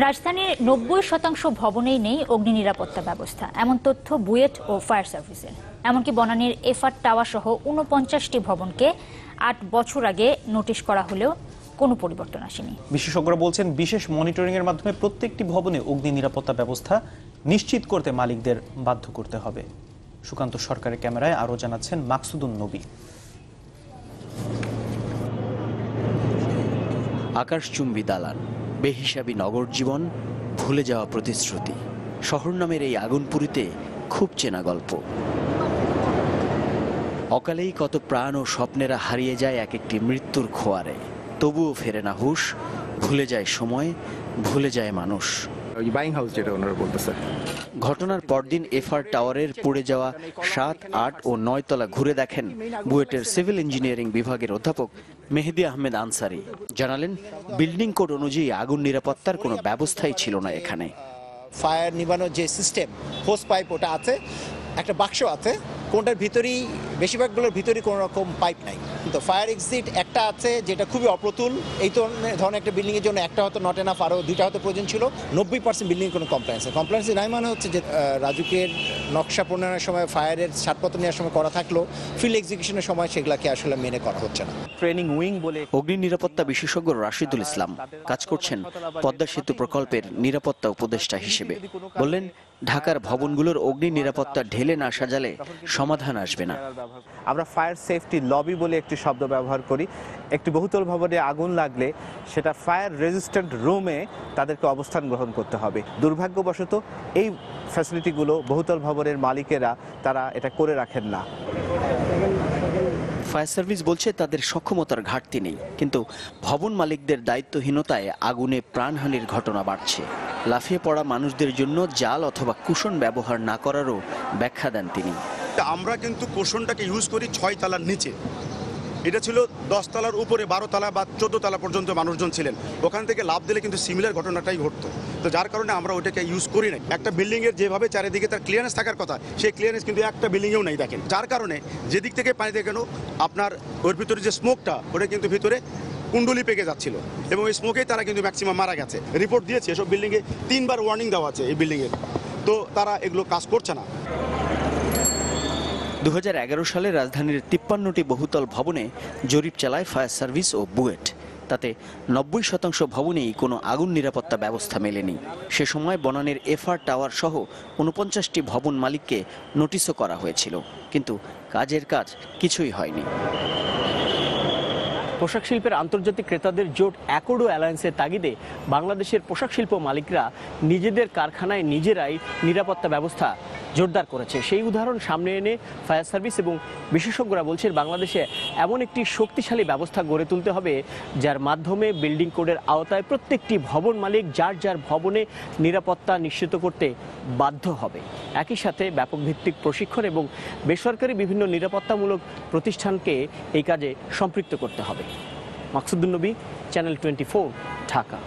রাজধানীর ৯০% ভবনেই নেই অগ্নি নিরাপত্তা ব্যবস্থা, এমন তথ্য বুয়েট ও ফায়ার সার্ভিসের। এমনকি বনানীর এফআর টাওয়ার সহ ৪৯টি ভবনকে ৮ বছর আগে নোটিশ করা হলেও কোনো পরিবর্তন আসেনি। বিশেষজ্ঞরা বলছেন, বিশেষ মনিটরিং এর মাধ্যমে প্রত্যেকটি ভবনে অগ্নি নিরাপত্তা ব্যবস্থা নিশ্চিত করতে মালিকদের বাধ্য করতে হবে। সুকান্ত সরকারের ক্যামেরায় আরও জানাচ্ছেন মাকসুদুন নবী। আকাশচুম্বী দালান, বেহিসাবি নগর জীবন, ভুলে যাওয়া প্রতিশ্রুতি। শহর নামের এই আগুনপুরীতে খুব চেনা গল্প। অকালেই কত প্রাণ ও স্বপ্নেরা হারিয়ে যায় এক একটি মৃত্যুর খোয়ারে। তবুও ফেরে না হুঁশ, ভুলে যায় সময়, ভুলে যায় মানুষ। ঘটনার পরদিন এফআর টাওয়ারের পড়ে যাওয়া ৭, ৮ ও ৯ তলা ঘুরে দেখেন বুয়েটের সিভিল ইঞ্জিনিয়ারিং বিভাগের অধ্যাপক মেহেদী আহমেদ আনসারি। জানালেন, বিল্ডিং কোড অনুযায়ী আগুন নিরাপত্তার কোনো ব্যবস্থাই ছিল না এখানে। ফায়ার নিবানোর যে সিস্টেম, হোস পাইপ ওটা আছে, একটা বাক্স আছে, কোনটার ভিতরেই বেশিরভাগগুলোর ভিতরেই কোনো রকম পাইপ নাই। কিন্তু ফায়ার এক্সিট একটা আছে যেটা খুবই অপ্রতুল। এই ধরনের একটা বিল্ডিংয়ের জন্য একটা হয়তো নট এনাফ, আরও 2টা হয়তো প্রয়োজন ছিল। 90% বিল্ডিংয়ের কোনো কমপ্লায়েন্স নাই। মানে হচ্ছে যে রাজুকের নকশা প্রণয়নের সময় ফায়ারের ছাড়পত্র নেওয়ার সময় করা থাকলেও ফিল্ড এক্সিকিউশনের সময় সেগুলোকে আসলে মেনে করা হচ্ছে না। ট্রেনিং উইং বলে অগ্নি নিরাপত্তা বিশেষজ্ঞ রাশিদুল ইসলাম কাজ করছেন পদ্মা সেতু প্রকল্পের নিরাপত্তা উপদেষ্টা হিসেবে। বললেন, ঢাকার ভবনগুলোর অগ্নি নিরাপত্তা ঢেলে না সাজালে সমাধান আসবে না। আমরা ফায়ার সেফটি লবি বলে একটি শব্দ ব্যবহার করি। একটি বহুতল ভবনে আগুন লাগলে সেটা ফায়ার রেজিস্ট্যান্ট রুমে তাদেরকে অবস্থান গ্রহণ করতে হবে। দুর্ভাগ্যবশত এই ফ্যাসিলিটিগুলো বহুতল ভবনের মালিকেরা তারা এটা করে রাখেন না। ফায়ার সার্ভিস বলছে তাদের সক্ষমতার ঘাটতি নেই, কিন্তু ভবন মালিকদের দায়িত্বহীনতায় আগুনে প্রাণহানির ঘটনা বাড়ছে। লাফিয়ে পড়া মানুষদের জন্য জাল অথবা কুশন ব্যবহার না করারও ব্যাখ্যা দেন তিনি। আমরা কিন্তু কুশনটাকে ইউজ করি 6 তলার নিচে। এটা ছিল 10 তলার উপরে, 12 তলা বা 14 তলা পর্যন্ত মানুষজন ছিলেন। ওখান থেকে লাভ দিলে কিন্তু সিমিলার ঘটনাটাই ঘটতো। তো যার কারণে আমরা ওইটাকে ইউজ করি না। একটা বিল্ডিংয়ের যেভাবে চারিদিকে তার ক্লিয়ারেন্স থাকার কথা, সেই ক্লিয়ারেন্স কিন্তু একটা বিল্ডিংয়েও নাই দেখেন। যার কারণে যেদিক থেকে পানি দেখেন আপনার ওর ভিতরে যে স্মোকটা, ওটা কিন্তু ভিতরে কুণ্ডলি পেকে যাচ্ছিল এবং এই স্মোকেই তারা কিন্তু ম্যাক্সিমাম মারা গেছে। রিপোর্ট দিয়েছে, এসব বিল্ডিংয়ে 3বার ওয়ার্নিং দেওয়া আছে এই বিল্ডিংয়ের। তো তারা এগুলো কাজ করছে না। 2011 সালে রাজধানীর 53টি বহুতল ভবনে জরিপ চালায় ফায়ার সার্ভিস ও বুয়েট। তাতে 90% ভবনেই কোনো আগুন নিরাপত্তা ব্যবস্থা মেলেনি। সে সময় বনানীর এফআর টাওয়ার সহ 49টি ভবন মালিককে নোটিশও করা হয়েছিল, কিন্তু কাজের কাজ কিছুই হয়নি। পোশাক শিল্পের আন্তর্জাতিক ক্রেতাদের জোট অ্যাকর্ডো অ্যালায়েন্সের তাগিদে বাংলাদেশের পোশাক শিল্প মালিকরা নিজেদের কারখানায় নিজেরাই নিরাপত্তা ব্যবস্থা জোরদার করেছে। সেই উদাহরণ সামনে এনে ফায়ার সার্ভিস এবং বিশেষজ্ঞরা বলছেন, বাংলাদেশে এমন একটি শক্তিশালী ব্যবস্থা গড়ে তুলতে হবে যার মাধ্যমে বিল্ডিং কোডের আওতায় প্রত্যেকটি ভবন মালিক যার যার ভবনে নিরাপত্তা নিশ্চিত করতে বাধ্য হবে। একই সাথে ব্যাপক ভিত্তিক প্রশিক্ষণ এবং বেসরকারি বিভিন্ন নিরাপত্তামূলক প্রতিষ্ঠানকে এই কাজে সম্পৃক্ত করতে হবে। মাকসুদুন নবী, চ্যানেল 24, ঢাকা।